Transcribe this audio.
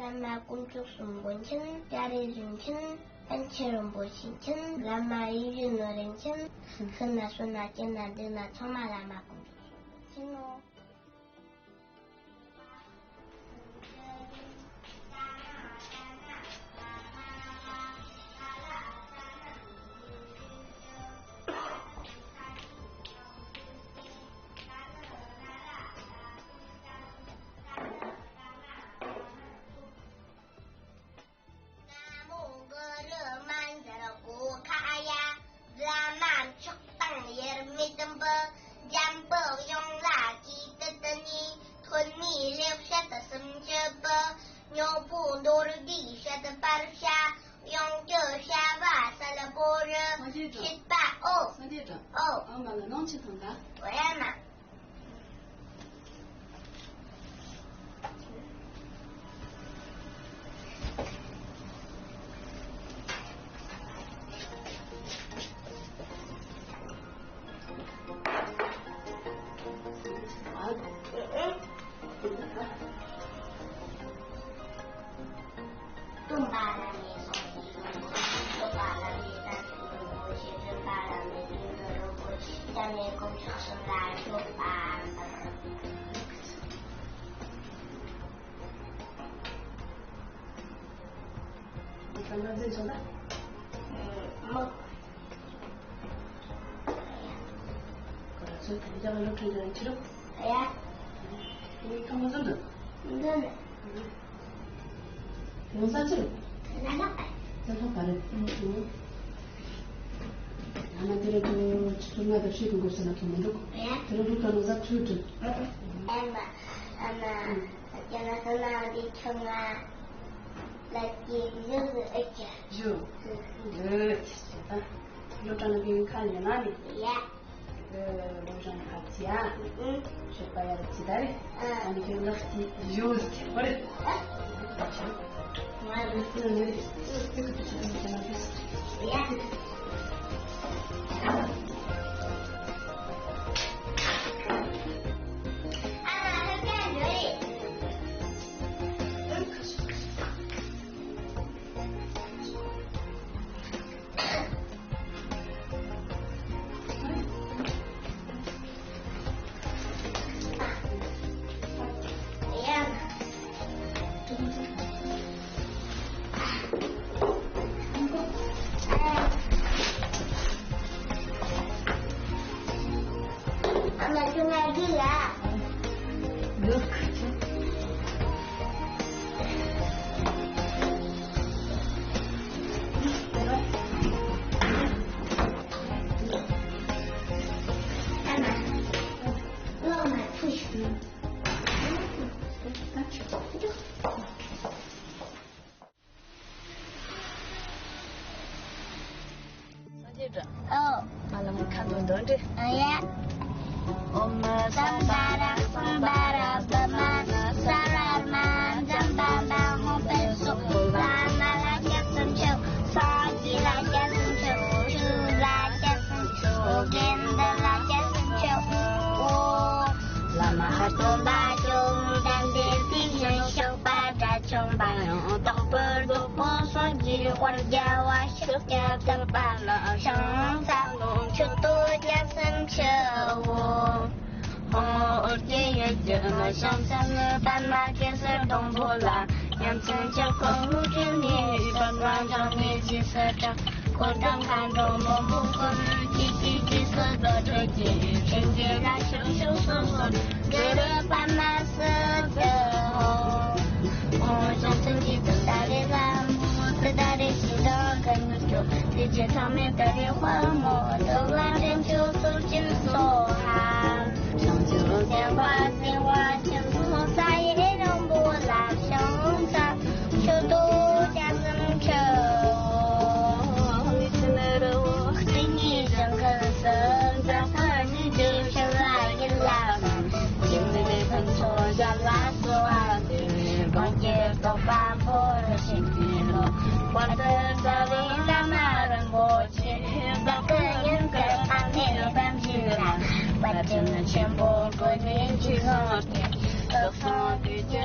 Lama kunjuk sumbunchen, dari rinchen, ancherum boshinchen, lama irin orenchen, suna suna kena dina choma lama kunjuk sumbunchen. Kodang kandong membuka, cici 色的推进，情节让羞羞涩涩，给了斑马色的红。我想自己等待的蓝幕，等待的心动更久，世界上面的莲花梦，都让人就走进所行。长久年华，年华前路再也容不来胸膛，就独家深刻。你是那的我，心一声很深，在和你就像来一浪，心里被喷错下来说话的，光节奏反复的心里头，我的这里让那人过去，把个人的安宁翻起来，把真的全部归你去和平，都说拒绝。